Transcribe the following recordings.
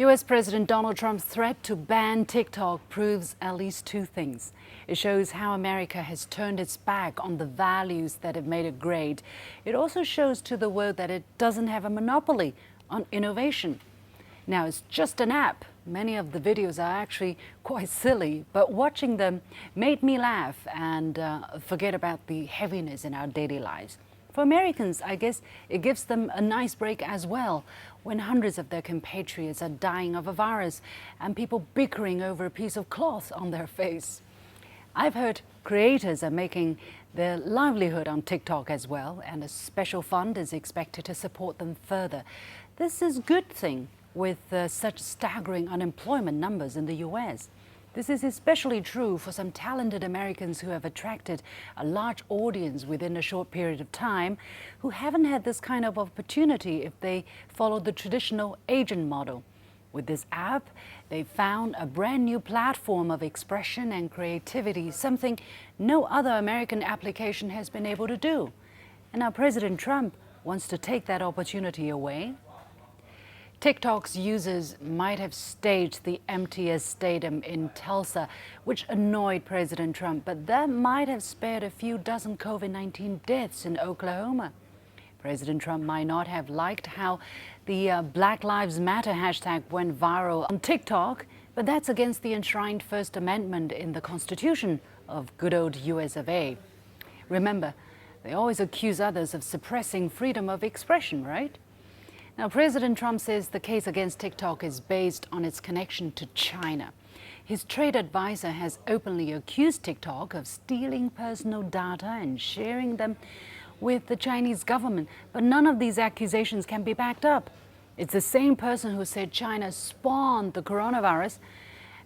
US President Donald Trump's threat to ban TikTok proves at least two things. It shows how America has turned its back on the values that have made it great. It also shows to the world that it doesn't have a monopoly on innovation. Now, it's just an app. Many of the videos are actually quite silly, but watching them made me laugh and forget about the heaviness in our daily lives. For Americans, I guess it gives them a nice break as well, when hundreds of their compatriots are dying of a virus and people bickering over a piece of cloth on their face. I've heard creators are making their livelihood on TikTok as well, and a special fund is expected to support them further. This is a good thing with such staggering unemployment numbers in the US. This is especially true for some talented Americans who have attracted a large audience within a short period of time, who haven't had this kind of opportunity if they followed the traditional agent model. With this app, they found a brand new platform of expression and creativity, something no other American application has been able to do. And now President Trump wants to take that opportunity away. TikTok's users might have staged the emptiest stadium in Tulsa, which annoyed President Trump, but that might have spared a few dozen COVID-19 deaths in Oklahoma. President Trump might not have liked how the Black Lives Matter hashtag went viral on TikTok, but that's against the enshrined First Amendment in the Constitution of good old US of A. Remember, they always accuse others of suppressing freedom of expression, right? Now, President Trump says the case against TikTok is based on its connection to China. His trade advisor has openly accused TikTok of stealing personal data and sharing them with the Chinese government, but none of these accusations can be backed up. It's the same person who said China spawned the coronavirus,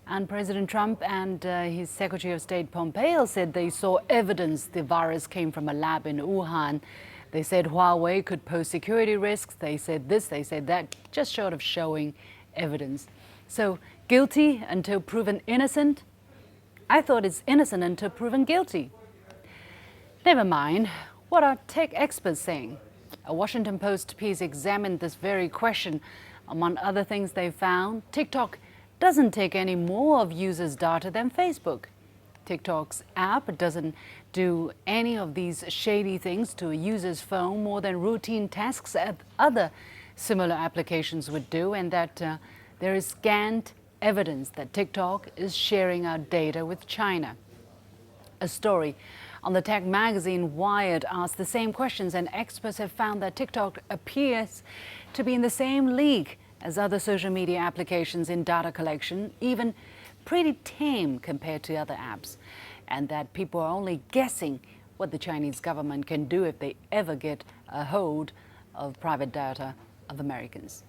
and President Trump and his Secretary of State Pompeo said they saw evidence the virus came from a lab in Wuhan. They said Huawei could pose security risks. They said this, they said that, just short of showing evidence. So, guilty until proven innocent? I thought it's innocent until proven guilty. Never mind. What are tech experts saying? A Washington Post piece examined this very question. Among other things they found, TikTok doesn't take any more of users' data than Facebook. TikTok's app doesn't do any of these shady things to a user's phone more than routine tasks that other similar applications would do, and that there is scant evidence that TikTok is sharing our data with China. A story on the tech magazine Wired asked the same questions, and experts have found that TikTok appears to be in the same league as other social media applications in data collection, even pretty tame compared to other apps, and that people are only guessing what the Chinese government can do if they ever get a hold of private data of Americans.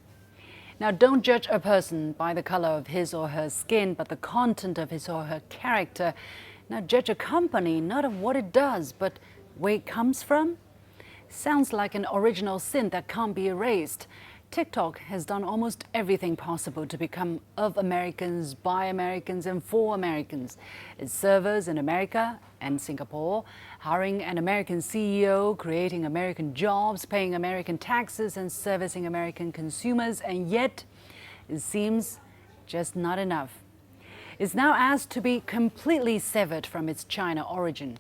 Now, don't judge a person by the color of his or her skin, but the content of his or her character. Now, judge a company not of what it does, but where it comes from. Sounds like an original sin that can't be erased. TikTok has done almost everything possible to become of Americans, by Americans, and for Americans. Its servers in America and Singapore, hiring an American CEO, creating American jobs, paying American taxes, and servicing American consumers, and yet it seems just not enough. It's now asked to be completely severed from its China origin.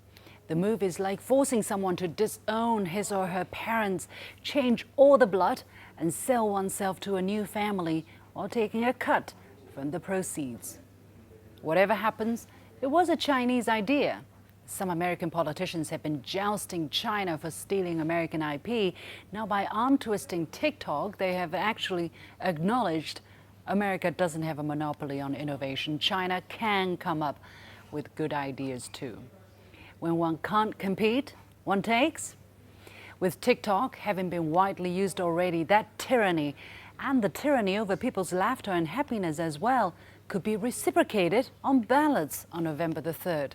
The move is like forcing someone to disown his or her parents, change all the blood, and sell oneself to a new family while taking a cut from the proceeds. Whatever happens, it was a Chinese idea. Some American politicians have been jousting China for stealing American IP. Now, by arm-twisting TikTok, they have actually acknowledged America doesn't have a monopoly on innovation. China can come up with good ideas too. When one can't compete, one takes. With TikTok having been widely used already, that tyranny and the tyranny over people's laughter and happiness as well could be reciprocated on ballots on November the 3rd.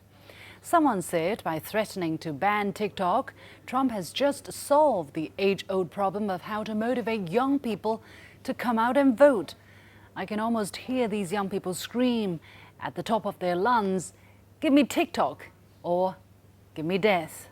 Someone said by threatening to ban TikTok, Trump has just solved the age-old problem of how to motivate young people to come out and vote. I can almost hear these young people scream at the top of their lungs, "Give me TikTok," or "Give me death."